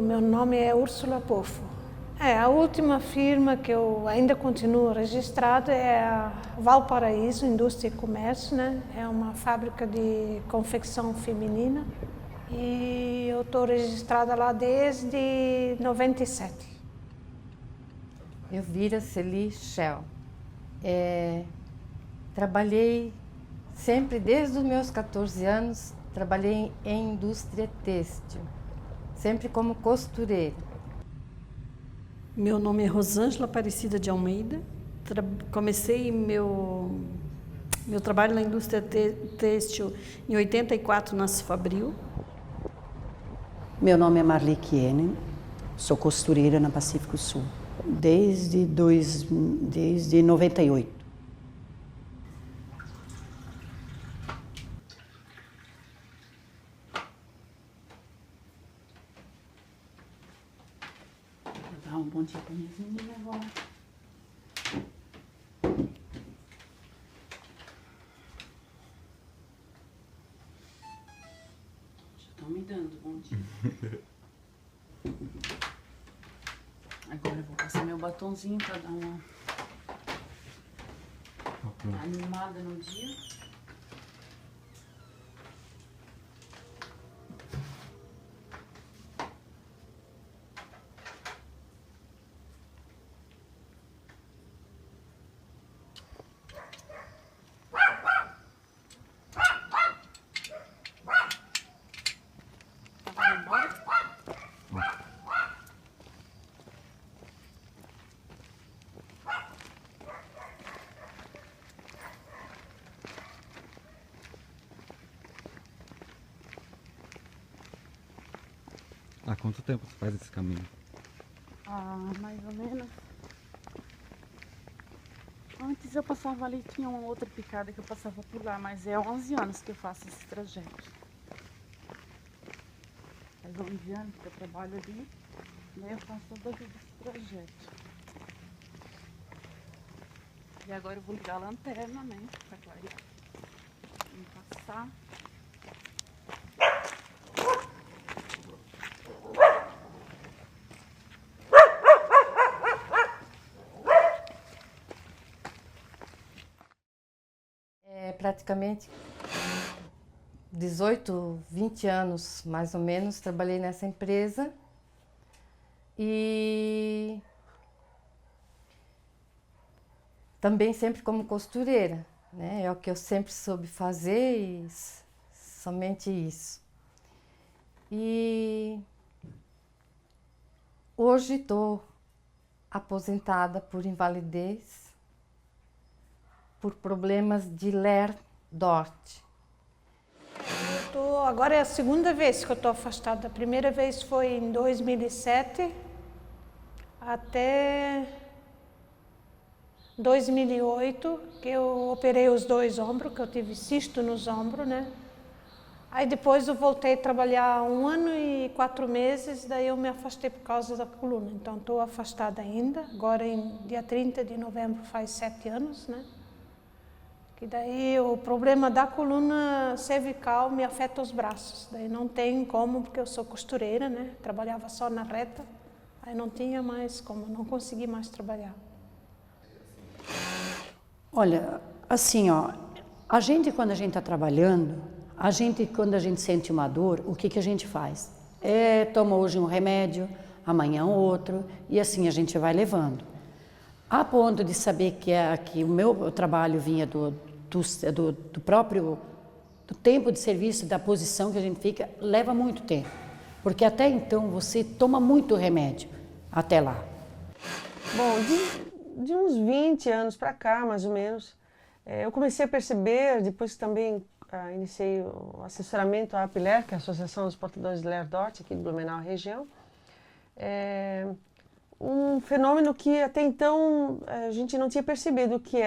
meu nome é Úrsula Pofo. A última firma que eu ainda continuo registrada é a Valparaíso Indústria e Comércio, né? É uma fábrica de confecção feminina e eu estou registrada lá desde 97. Elvira Celi Shell. Trabalhei sempre, desde os meus 14 anos, trabalhei em indústria têxtil, sempre como costureira. Meu nome é Rosângela Aparecida de Almeida. Comecei meu trabalho na indústria têxtil em 84 na Fabril. Meu nome é Marli Kienen, sou costureira na Pacífico Sul, desde 98. Vou dar um bom dia para minhas meninas agora. Já estão me dando bom dia. Agora eu vou passar meu batonzinho para dar uma animada no dia. Há quanto tempo você faz esse caminho? Mais ou menos. Antes eu passava ali, tinha uma outra picada que eu passava por lá, mas é 11 anos que eu faço esse trajeto. Faz 11 anos que eu trabalho ali, daí eu faço toda a vida esse trajeto. E agora eu vou ligar a lanterna, né, pra clarear. Vamos passar. Praticamente 18, 20 anos, mais ou menos, trabalhei nessa empresa e também sempre como costureira, né? É o que eu sempre soube fazer e somente isso. E hoje estou aposentada por invalidez, por problemas de Ler-Dort. Agora é a segunda vez que eu estou afastada. A primeira vez foi em 2007 até 2008, que eu operei os dois ombros, que eu tive cisto nos ombros, né? Aí depois eu voltei a trabalhar 1 ano e 4 meses, daí eu me afastei por causa da coluna. Então estou afastada ainda, agora em dia 30 de novembro faz 7 anos, né? E daí o problema da coluna cervical me afeta os braços. Daí não tem como, porque eu sou costureira, né? Trabalhava só na reta, aí não tinha mais como, não consegui mais trabalhar. Olha, assim, ó, a gente quando a gente está trabalhando, quando a gente sente uma dor, o que a gente faz? Toma hoje um remédio, amanhã outro, e assim a gente vai levando. A ponto de saber que o meu trabalho vinha do próprio tempo de serviço, da posição que a gente fica, leva muito tempo. Porque até então você toma muito remédio, até lá. Bom, de uns 20 anos para cá, mais ou menos, eu comecei a perceber, depois que também iniciei o assessoramento à APLER, que é a Associação dos Portadores de Ler-Dort, aqui de Blumenau região, um fenômeno que até então a gente não tinha percebido, que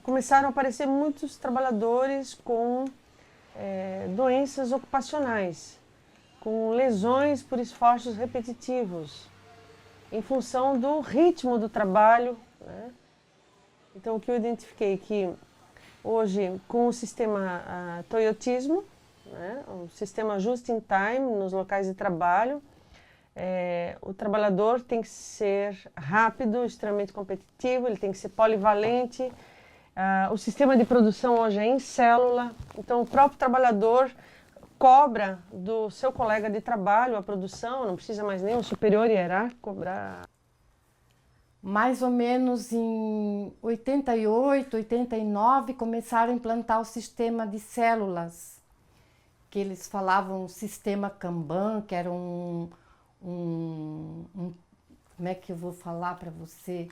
começaram a aparecer muitos trabalhadores com doenças ocupacionais, com lesões por esforços repetitivos, em função do ritmo do trabalho, né? Então o que eu identifiquei que hoje com o sistema Toyotismo, né? Um sistema just in time nos locais de trabalho. O trabalhador tem que ser rápido, extremamente competitivo, ele tem que ser polivalente. O sistema de produção hoje é em célula, então o próprio trabalhador cobra do seu colega de trabalho a produção, não precisa mais nem um superior hierárquico cobrar. Mais ou menos em 88, 89, começaram a implantar o sistema de células, que eles falavam sistema Kanban, que era como é que eu vou falar para você?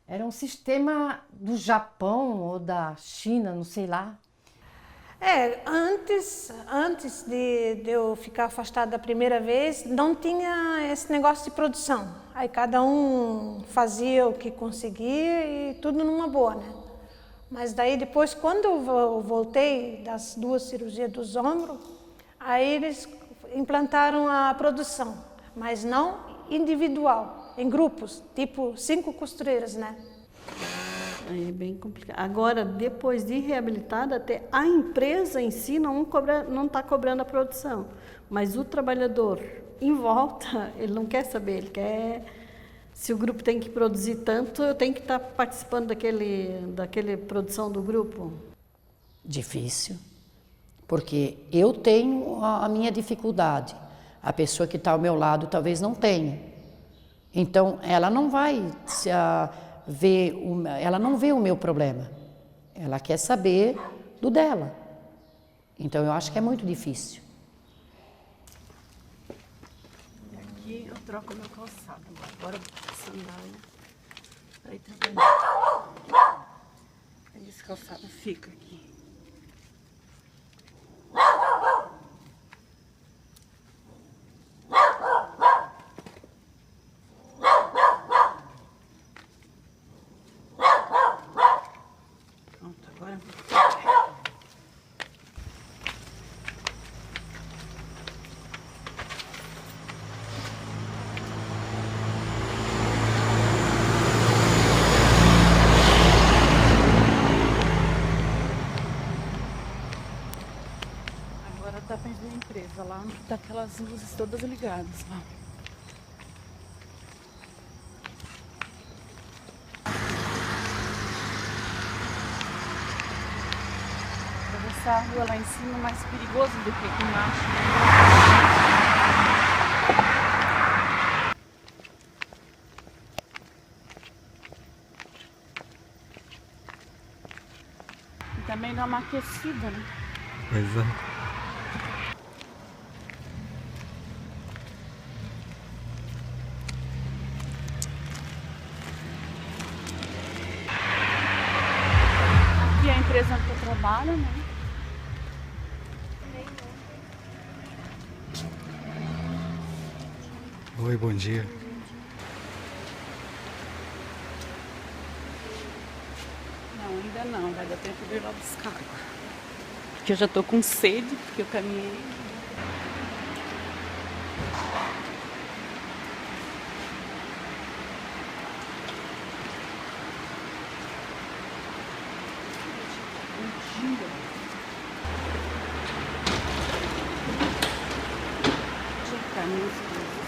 Era um sistema do Japão ou da China, não sei lá. Antes de eu ficar afastada da primeira vez, não tinha esse negócio de produção. Aí cada um fazia o que conseguia e tudo numa boa, né? Mas daí depois, quando eu voltei das 2 cirurgias dos ombros, aí eles implantaram a produção, mas não individual, em grupos, tipo 5 costureiras, né? É bem complicado. Agora, depois de reabilitada, até a empresa em si não está cobrando a produção, mas o trabalhador em volta, ele não quer saber, ele quer, se o grupo tem que produzir tanto, eu tenho que estar participando daquele produção do grupo. Difícil, porque eu tenho a minha dificuldade, a pessoa que está ao meu lado talvez não tenha. Então, ela não vai ela não vê o meu problema, ela quer saber do dela. Então eu acho que é muito difícil. Aqui eu troco meu calçado, agora sandália para ir trabalhar. Aí esse calçado fica aqui. Tá perto da empresa, lá onde tá aquelas luzes todas ligadas lá. Atravessar a rua lá em cima é mais perigoso do que aqui embaixo. E também dá uma aquecida, né? Pois é. Aqui é a empresa que eu trabalho, né? Oi, bom dia. Não, ainda não. Vai dar tempo de eu ir lá buscar água. Porque eu já tô com sede, porque eu caminhei. Checar minhas coisas.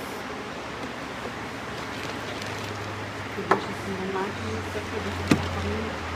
Eu deixo assim na máquina e isso aqui eu deixo na família.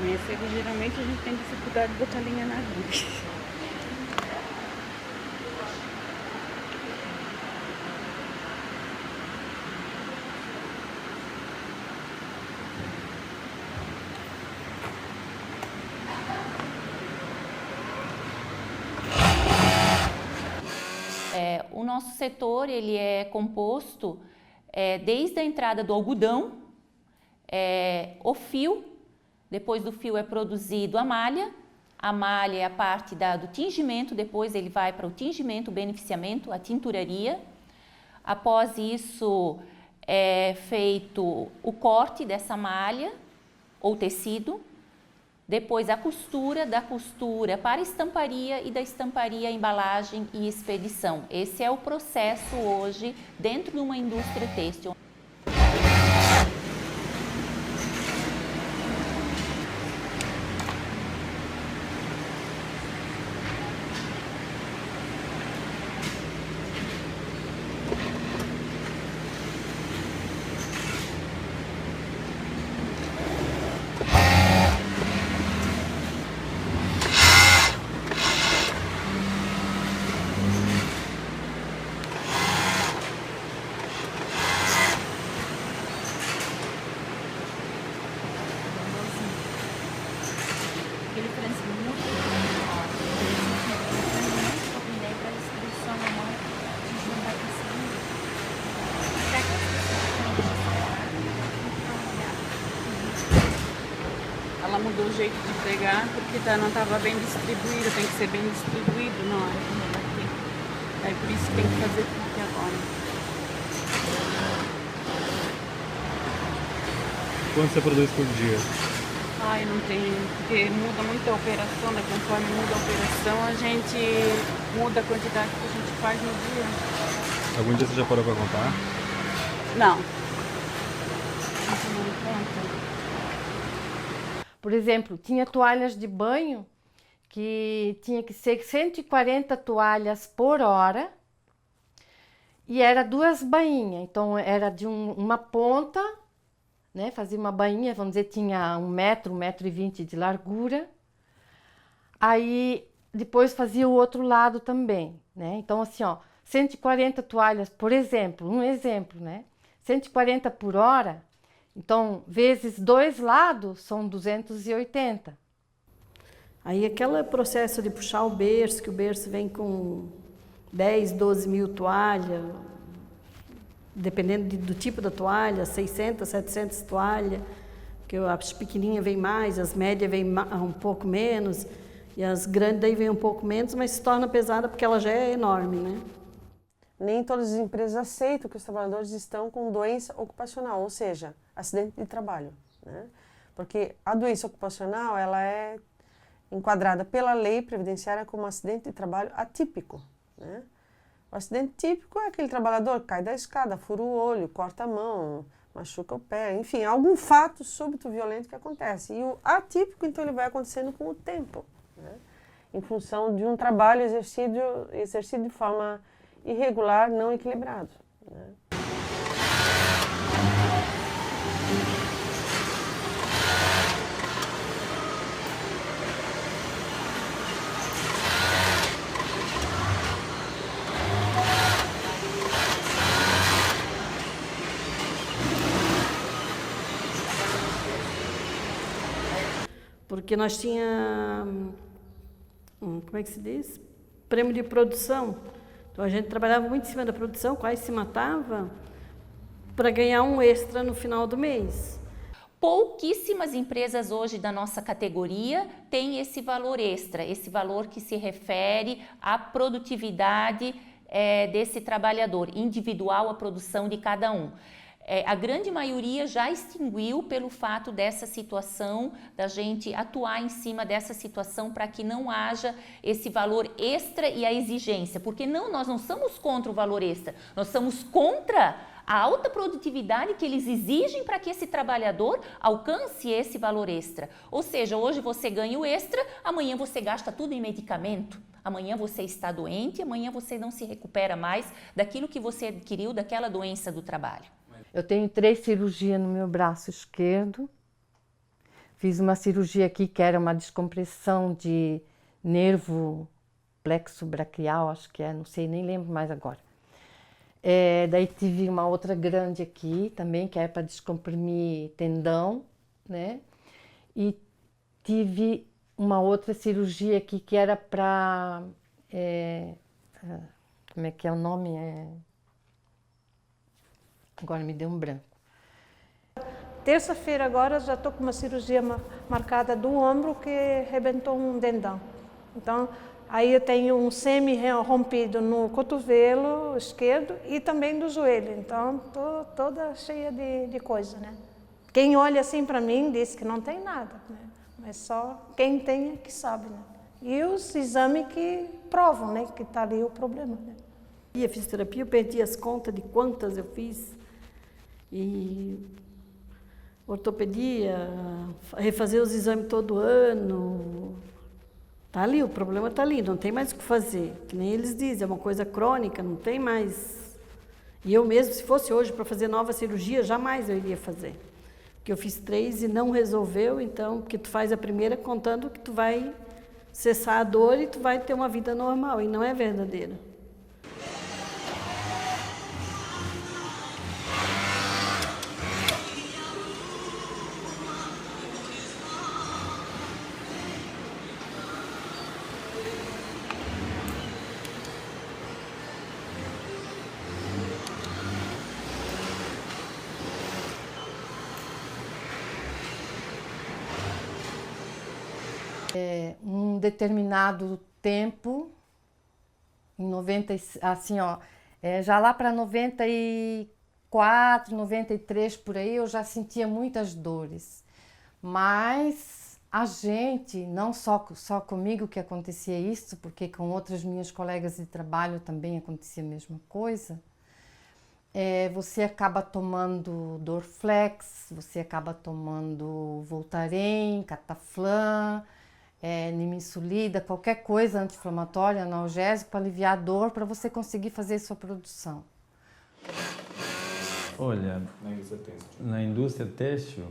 Amanhã cedo, geralmente a gente tem dificuldade de botar linha na agulha. O nosso setor ele é composto desde a entrada do algodão, o fio, depois do fio é produzido a malha é a parte do tingimento, depois ele vai para o tingimento, o beneficiamento, a tinturaria. Após isso é feito o corte dessa malha ou tecido, depois a costura, da costura para a estamparia e da estamparia embalagem e expedição. Esse é o processo hoje dentro de uma indústria têxtil. Ele transmuta para a distribuição na mão, a gente não vai conseguir. Ela mudou o jeito de pregar porque não estava bem distribuído, tem que ser bem distribuído na hora que ela bater. Aí por isso tem que fazer tudo agora. Quanto você produz por dia? Ai, não tem, porque muda muito a operação, né? Conforme muda a operação, a gente muda a quantidade que a gente faz no dia. Algum dia você já parou para contar? Não. A gente não conta. Por exemplo, tinha toalhas de banho que tinha que ser 140 toalhas por hora e era 2 bainhas. Então era de uma ponta, né? Fazia uma bainha, vamos dizer, tinha 1 metro, 1,20 m de largura. Aí depois fazia o outro lado também, né? Então assim, ó, 140 toalhas, por exemplo, um exemplo, né? 140 por hora. Então, vezes 2 lados, são 280. Aí aquele processo de puxar o berço, que o berço vem com 10, 12 mil toalhas, dependendo do tipo da toalha, 600, 700 toalhas, que as pequenininhas vêm mais, as médias vêm um pouco menos, e as grandes daí vêm um pouco menos, mas se torna pesada porque ela já é enorme, né? Nem todas as empresas aceitam que os trabalhadores estão com doença ocupacional, ou seja, acidente de trabalho, né? Porque a doença ocupacional, ela é enquadrada pela lei previdenciária como acidente de trabalho atípico, né? O acidente típico é aquele trabalhador que cai da escada, fura o olho, corta a mão, machuca o pé, enfim, algum fato súbito violento que acontece. E o atípico, então, ele vai acontecendo com o tempo, né? Em função de um trabalho exercido de forma irregular, não equilibrado, né? Porque nós tínhamos, como é que se diz? Prêmio de produção. Então a gente trabalhava muito em cima da produção, quase se matava, para ganhar um extra no final do mês. Pouquíssimas empresas hoje da nossa categoria têm esse valor extra, esse valor que se refere à produtividade desse trabalhador, individual a produção de cada um. A grande maioria já extinguiu pelo fato dessa situação, da gente atuar em cima dessa situação para que não haja esse valor extra e a exigência, porque nós não somos contra o valor extra, nós somos contra a alta produtividade que eles exigem para que esse trabalhador alcance esse valor extra. Ou seja, hoje você ganha o extra, amanhã você gasta tudo em medicamento, amanhã você está doente, amanhã você não se recupera mais daquilo que você adquiriu, daquela doença do trabalho. Eu tenho 3 cirurgias no meu braço esquerdo. Fiz uma cirurgia aqui que era uma descompressão de nervo plexo braquial, acho que é, não sei, nem lembro mais agora. Daí tive uma outra grande aqui também, que é para descomprimir tendão, né? E tive uma outra cirurgia aqui que era para Como é que é o nome? Agora me deu um branco. Terça-feira agora já estou com uma cirurgia marcada do ombro que arrebentou um dendão. Então, aí eu tenho um semi-rompido no cotovelo esquerdo e também do joelho. Então, estou toda cheia de coisa, né? Quem olha assim para mim diz que não tem nada, né? Mas só quem tem é que sabe, né? E os exames que provam, né, que está ali o problema, né? E a fisioterapia, eu perdi as contas de quantas eu fiz. E ortopedia, refazer os exames todo ano. Tá ali, o problema está ali, não tem mais o que fazer. Que nem eles dizem, é uma coisa crônica, não tem mais. E eu mesmo, se fosse hoje para fazer nova cirurgia, jamais eu iria fazer. Porque eu fiz 3 e não resolveu, então, porque tu faz a primeira contando que tu vai cessar a dor e tu vai ter uma vida normal, e não é verdadeira. Um determinado tempo, em 90, assim, ó, já lá para 94, 93 por aí, eu já sentia muitas dores. Mas a gente, não só comigo que acontecia isso, porque com outras minhas colegas de trabalho também acontecia a mesma coisa, você acaba tomando Dorflex, você acaba tomando Voltaren, Cataflam, nimesulida, qualquer coisa anti-inflamatória, analgésico, para aliviar a dor, para você conseguir fazer sua produção. Olha, na indústria têxtil,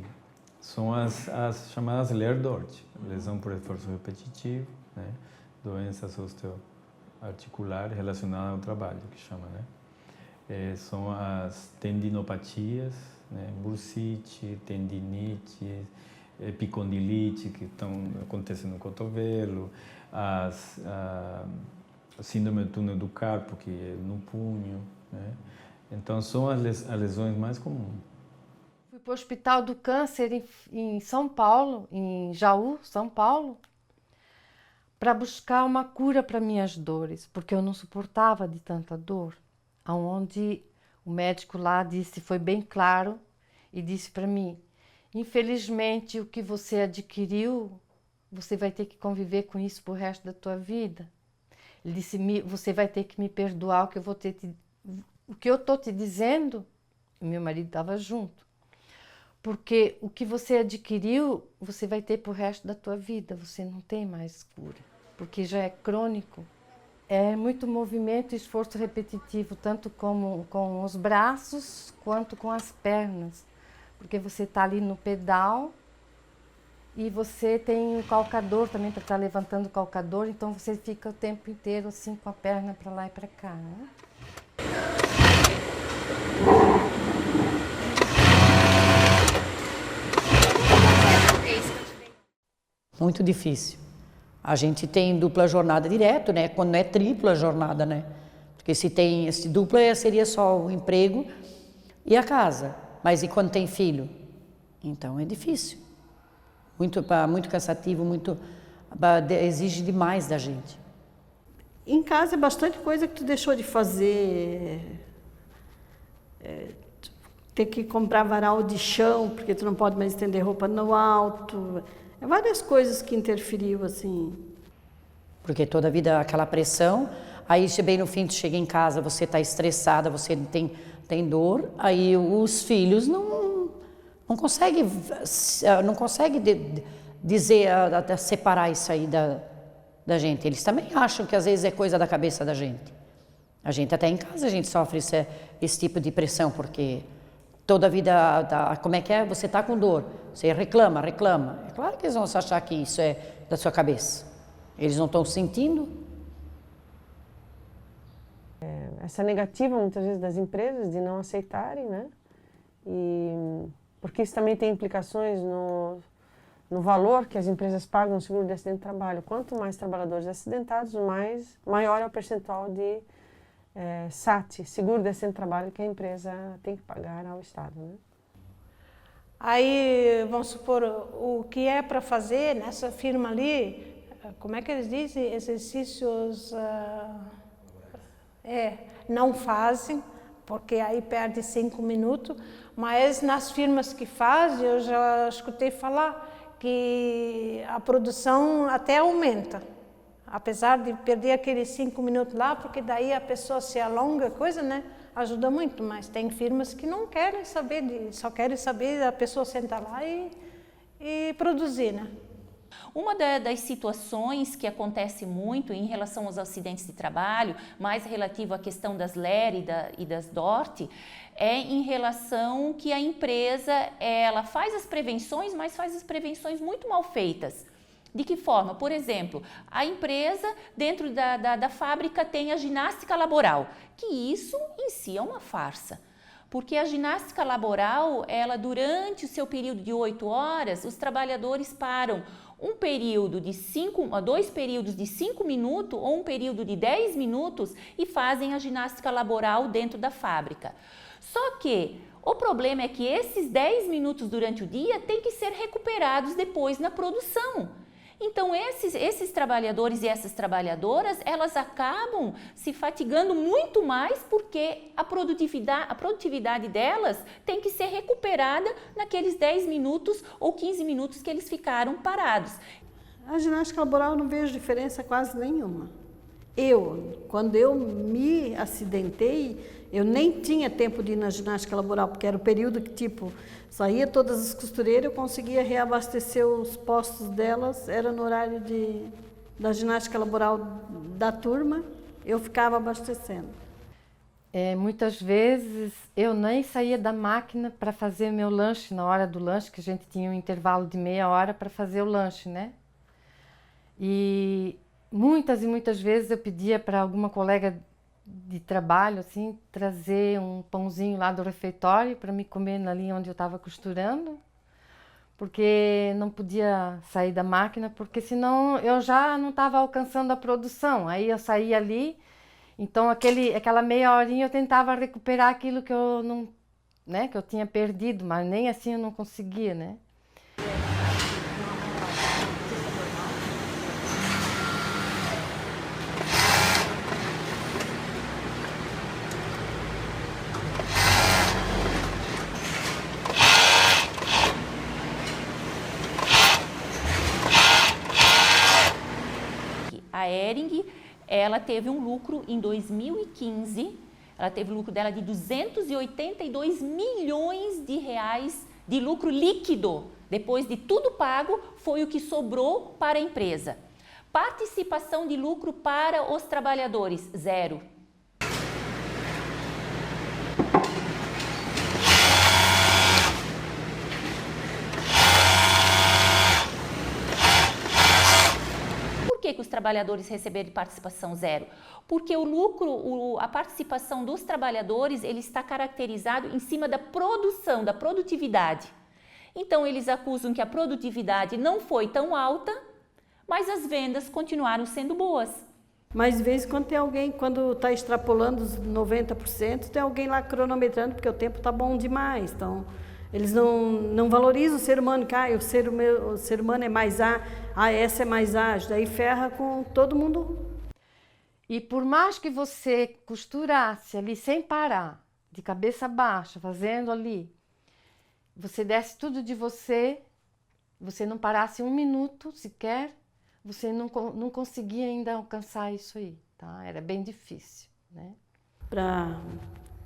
são as chamadas LER-DORT, lesão por esforço repetitivo, né? Doenças osteoarticulares relacionadas ao trabalho, que chama, né? São as tendinopatias, né? Bursite, tendinite, epicondilite, que acontecem no cotovelo, a síndrome do túnel do carpo, que é no punho, né? Então, são as lesões mais comuns. Fui para o Hospital do Câncer em São Paulo, em Jaú, São Paulo, para buscar uma cura para minhas dores, porque eu não suportava de tanta dor. Onde o médico lá foi bem claro e disse para mim: infelizmente, o que você adquiriu, você vai ter que conviver com isso pro resto da tua vida. Ele disse: você vai ter que me perdoar o que eu tô te dizendo. O meu marido estava junto. Porque o que você adquiriu, você vai ter pro resto da tua vida. Você não tem mais cura, porque já é crônico. É muito movimento e esforço repetitivo, tanto com os braços quanto com as pernas. Porque você está ali no pedal e você tem o calcador também para estar levantando o calcador, então você fica o tempo inteiro assim com a perna para lá e para cá, né? Muito difícil. A gente tem dupla jornada direto, né? Quando não é tripla jornada, né? Porque se dupla seria só o emprego e a casa. Mas e quando tem filho? Então é difícil. Muito cansativo, exige demais da gente. Em casa é bastante coisa que tu deixou de fazer. Ter que comprar varal de chão, porque tu não pode mais estender roupa no alto. Várias coisas que interferiu, assim. Porque toda a vida aquela pressão, aí bem no fim tu chega em casa, você está estressada, você tem dor, aí os filhos não conseguem dizer, separar isso aí da gente. Eles também acham que às vezes é coisa da cabeça da gente. A gente até em casa a gente sofre esse tipo de pressão, porque toda a vida, como é que é? Você está com dor, você reclama. É claro que eles vão achar que isso é da sua cabeça. Eles não estão sentindo. Essa negativa, muitas vezes, das empresas de não aceitarem, né? Porque isso também tem implicações no valor que as empresas pagam no seguro de acidente de trabalho. Quanto mais trabalhadores acidentados, maior é o percentual de SAT, Seguro de Acidente de Trabalho, que a empresa tem que pagar ao Estado, né? Aí, vamos supor, o que é para fazer nessa firma ali, como é que eles dizem? Exercícios não fazem, porque aí perde 5 minutos, mas nas firmas que fazem, eu já escutei falar que a produção até aumenta, apesar de perder aqueles 5 minutos lá, porque daí a pessoa se alonga, coisa, né? Ajuda muito, mas tem firmas que não querem saber, só querem saber da pessoa sentar lá e produzir, né? Uma das situações que acontece muito em relação aos acidentes de trabalho, mais relativo à questão das LER e das DORT, é em relação que a empresa ela faz as prevenções, mas faz as prevenções muito mal feitas. De que forma? Por exemplo, a empresa dentro da fábrica tem a ginástica laboral, que isso em si é uma farsa. Porque a ginástica laboral, ela durante o seu período de 8 horas, os trabalhadores param um período de 2 períodos de 5 minutos ou um período de 10 minutos e fazem a ginástica laboral dentro da fábrica. Só que o problema é que esses 10 minutos durante o dia têm que ser recuperados depois na produção. Então, esses trabalhadores e essas trabalhadoras, elas acabam se fatigando muito mais porque a produtividade delas tem que ser recuperada naqueles 10 minutos ou 15 minutos que eles ficaram parados. A ginástica laboral eu não vejo diferença quase nenhuma. Quando eu me acidentei, eu nem tinha tempo de ir na ginástica laboral, porque era o período que, tipo, saía todas as costureiras, eu conseguia reabastecer os postos delas, era no horário da ginástica laboral da turma, eu ficava abastecendo. Muitas vezes eu nem saía da máquina para fazer meu lanche na hora do lanche, que a gente tinha um intervalo de meia hora para fazer o lanche, né? E muitas vezes eu pedia para alguma colega de trabalho, assim, trazer um pãozinho lá do refeitório para me comer ali onde eu estava costurando, porque não podia sair da máquina, porque senão eu já não estava alcançando a produção. Aí eu saía ali, então aquela meia horinha eu tentava recuperar aquilo que eu não, né, que eu tinha perdido, mas nem assim eu não conseguia, né? A Hering, ela teve um lucro em 2015, ela teve o lucro dela de 282 milhões de reais de lucro líquido. Depois de tudo pago, foi o que sobrou para a empresa. Participação de lucro para os trabalhadores, 0. Por que os trabalhadores receberam participação 0? Porque o lucro, a participação dos trabalhadores, ele está caracterizado em cima da produção, da produtividade. Então, eles acusam que a produtividade não foi tão alta, mas as vendas continuaram sendo boas. Mas de vez em quando tem alguém, quando está extrapolando os 90%, tem alguém lá cronometrando, porque o tempo está bom demais. Então, eles não valorizam o ser humano, que o ser humano é mais essa é mais ágil, daí ferra com todo mundo. E por mais que você costurasse ali sem parar, de cabeça baixa, fazendo ali, você desse tudo de você não parasse um minuto sequer, você não conseguia ainda alcançar isso aí, tá? Era bem difícil, né?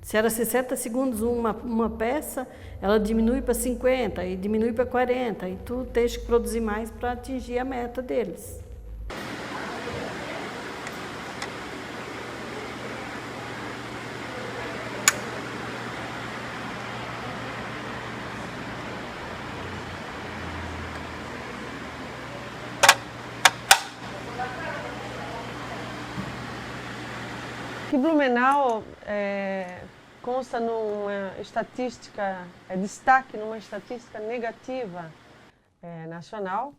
Se era 60 segundos uma peça, ela diminui para 50, e diminui para 40, e tu tens que produzir mais para atingir a meta deles. Que Blumenau consta numa estatística, destaque numa estatística negativa nacional,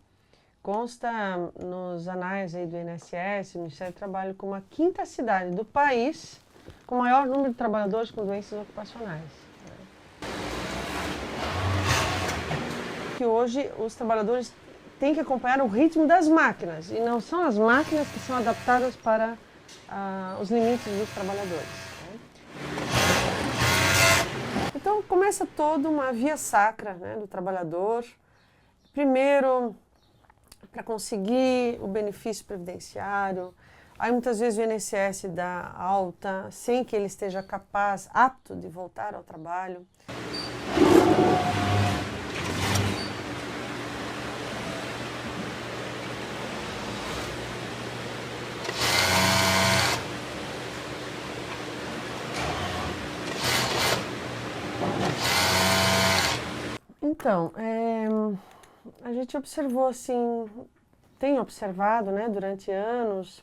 consta nos anais aí do INSS, Ministério do Trabalho, como a 5ª cidade do país com o maior número de trabalhadores com doenças ocupacionais. Que hoje os trabalhadores têm que acompanhar o ritmo das máquinas, e não são as máquinas que são adaptadas para os limites dos trabalhadores. Então começa toda uma via sacra, né, do trabalhador. Primeiro, para conseguir o benefício previdenciário, aí muitas vezes o INSS dá alta sem que ele esteja capaz, apto de voltar ao trabalho. Então, a gente observou assim, tem observado, né, durante anos,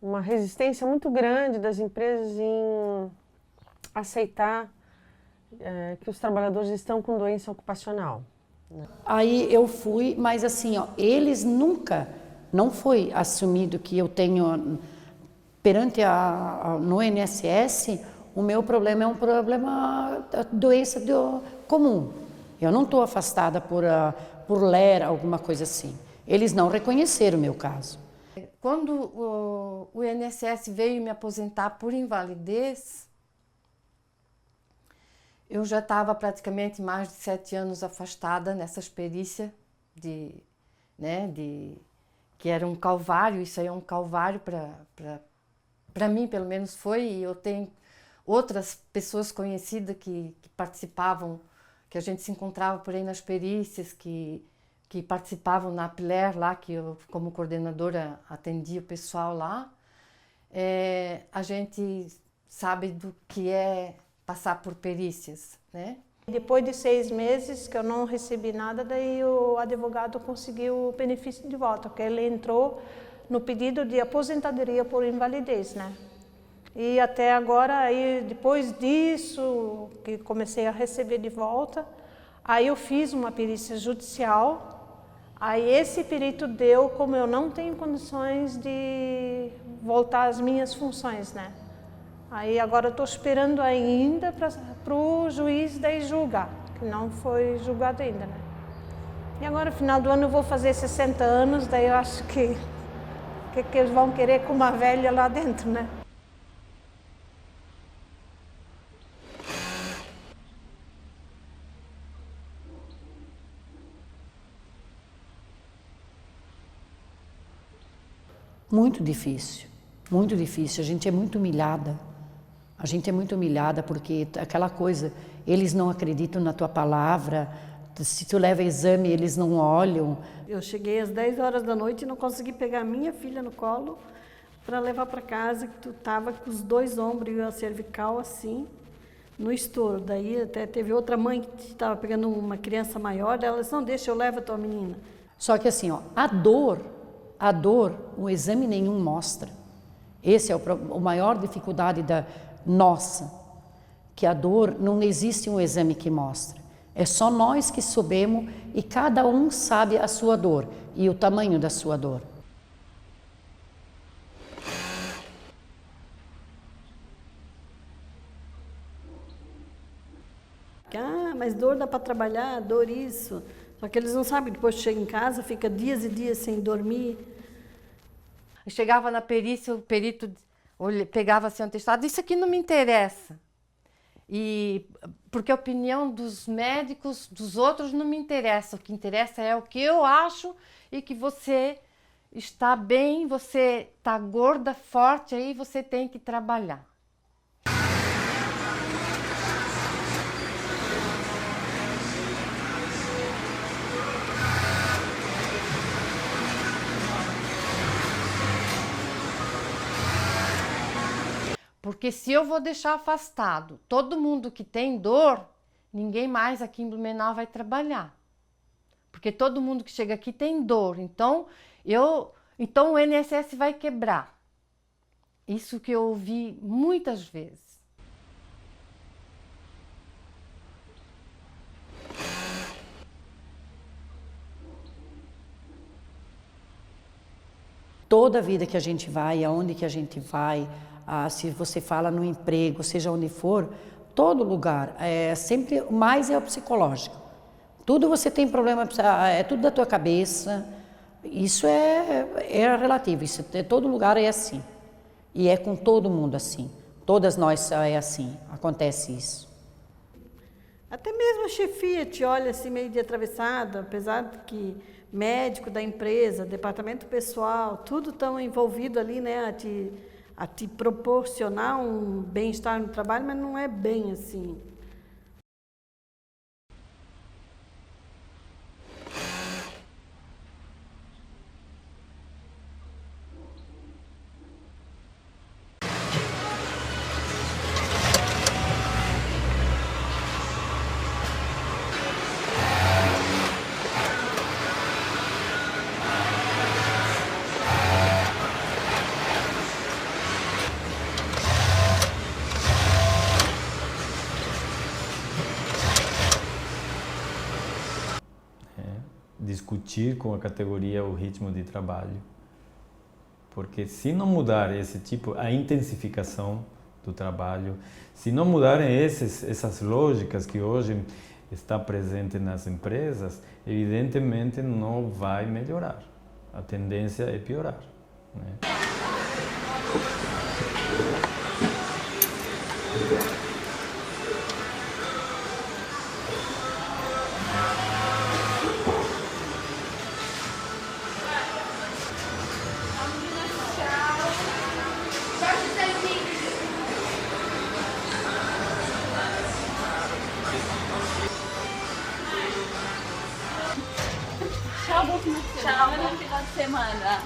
uma resistência muito grande das empresas em aceitar que os trabalhadores estão com doença ocupacional. Aí eu fui, mas assim, ó, eles nunca, não foi assumido que eu tenho, perante no INSS, o meu problema é um problema da doença comum. Eu não estou afastada por ler alguma coisa assim. Eles não reconheceram o meu caso. Quando o INSS veio me aposentar por invalidez, eu já estava praticamente mais de 7 anos afastada nessa experiência que era um calvário. Isso aí é um calvário para mim, pelo menos foi, e eu tenho outras pessoas conhecidas que participavam, que a gente se encontrava por aí nas perícias, que participavam na APLER lá, que eu, como coordenadora, atendia o pessoal lá. A gente sabe do que é passar por perícias, né? Depois de 6 meses que eu não recebi nada, daí o advogado conseguiu o benefício de volta, porque ele entrou no pedido de aposentadoria por invalidez, né? E até agora, aí, depois disso, que comecei a receber de volta, aí eu fiz uma perícia judicial, aí esse perito deu, como eu não tenho condições de voltar às minhas funções, né? Aí agora eu estou esperando ainda para o juiz daí julgar, que não foi julgado ainda, né? E agora, no final do ano, eu vou fazer 60 anos, daí eu acho que eles vão querer com uma velha lá dentro, né? Muito difícil, muito difícil. A gente é muito humilhada. A gente é muito humilhada porque aquela coisa, eles não acreditam na tua palavra, se tu leva exame, eles não olham. Eu cheguei às 10 horas da noite e não consegui pegar a minha filha no colo para levar para casa, que tu estava com os 2 ombros e a cervical assim, no estouro. Daí até teve outra mãe que estava pegando uma criança maior, ela disse, não, deixa, eu levo a tua menina. Só que assim, ó, a dor, o exame nenhum mostra. Esse é a maior dificuldade nossa, que a dor não existe um exame que mostra. É só nós que sabemos e cada um sabe a sua dor e o tamanho da sua dor. Ah, mas dor dá para trabalhar, dor isso. Só que eles não sabem, depois chega em casa, fica dias e dias sem dormir. Eu chegava na perícia, o perito pegava assim um atestado, isso aqui não me interessa. Porque a opinião dos médicos, dos outros, não me interessa. O que interessa é o que eu acho e que você está bem, você está gorda, forte, aí você tem que trabalhar. Porque se eu vou deixar afastado todo mundo que tem dor, ninguém mais aqui em Blumenau vai trabalhar. Porque todo mundo que chega aqui tem dor. Então o INSS vai quebrar. Isso que eu ouvi muitas vezes. Toda a vida que a gente vai, aonde que a gente vai, se você fala no emprego, seja onde for, todo lugar, sempre mais é o psicológico. Tudo você tem problema, é tudo da tua cabeça, isso é relativo, isso, todo lugar é assim. E é com todo mundo assim, todas nós é assim, acontece isso. Até mesmo a chefia te olha assim meio de atravessada, apesar de que médico da empresa, departamento pessoal, tudo estão envolvido ali, né, a te proporcionar um bem-estar no trabalho, mas não é bem assim. Discutir com a categoria o ritmo de trabalho, porque se não mudar esse tipo, a intensificação do trabalho, se não mudarem essas lógicas que hoje está presente nas empresas, evidentemente não vai melhorar. A tendência é piorar, né? Tchau, bom final de semana.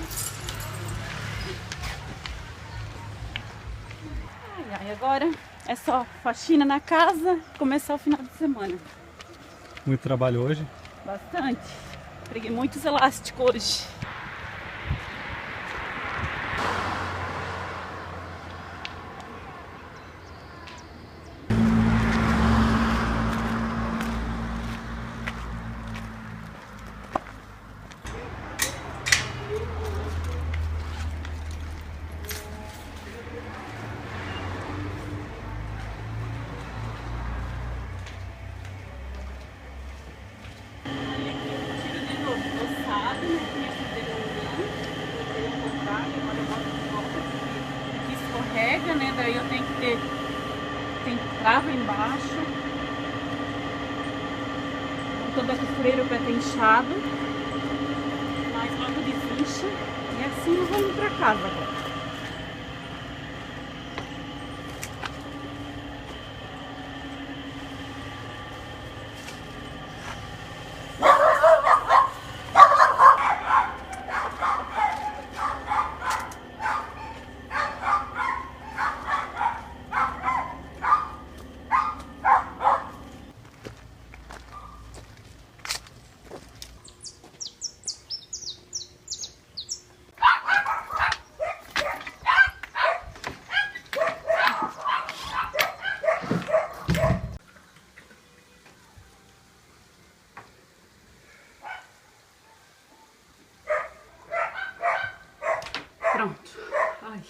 Ai, agora é só faxina na casa e começar o final de semana. Muito trabalho hoje? Bastante. Preguei muitos elásticos hoje. Escorrega, né? Daí eu tenho que ter trava embaixo, toda a costureira para ter inchado, mas logo desincha e assim eu vou indo para casa agora. Pronto. Ai.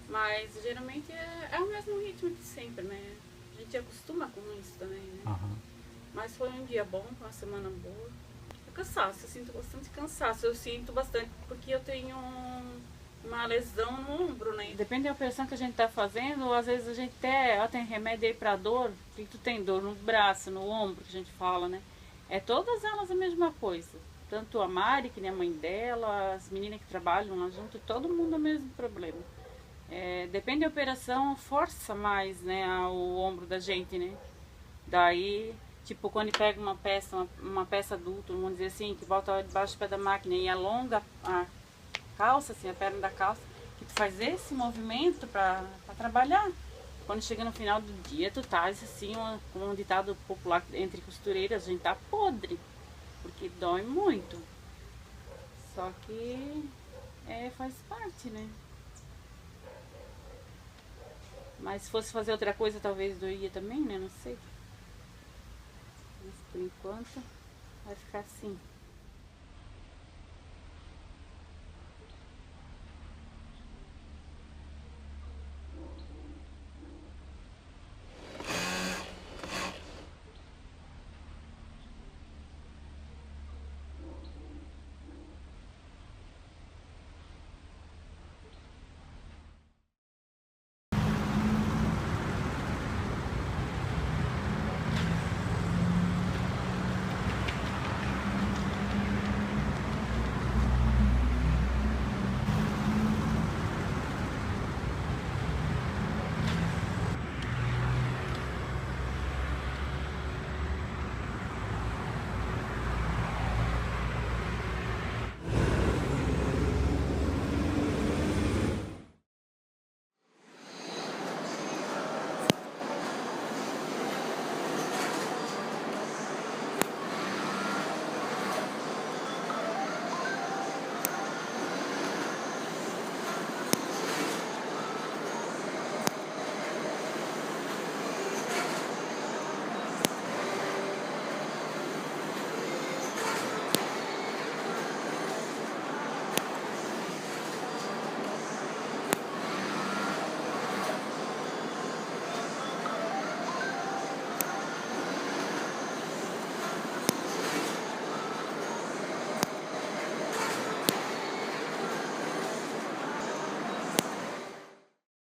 Mas geralmente é o mesmo ritmo de sempre, né? A gente acostuma com isso também, né? Aham. Mas foi um dia bom, uma semana boa. É cansaço, eu sinto bastante cansaço. Eu sinto bastante porque eu tenho uma lesão no ombro, né? Depende da operação que a gente tá fazendo, às vezes a gente até tem remédio aí pra dor. E tu tem dor no braço, no ombro, que a gente fala, né? É todas elas a mesma coisa. Tanto a Mari, que nem a mãe dela, as meninas que trabalham lá junto, todo mundo é o mesmo problema. Depende da operação, força mais, né, o ombro da gente, né? Daí, tipo, quando pega uma peça adulta, vamos dizer assim, que bota debaixo do pé da máquina e alonga a calça, assim, a perna da calça, que tu faz esse movimento para trabalhar. Quando chega no final do dia, tu tá assim, como um ditado popular entre costureiras, a gente tá podre. Porque dói muito. Só que faz parte, né? Mas se fosse fazer outra coisa, talvez doeria também, né? Não sei. Mas por enquanto vai ficar assim.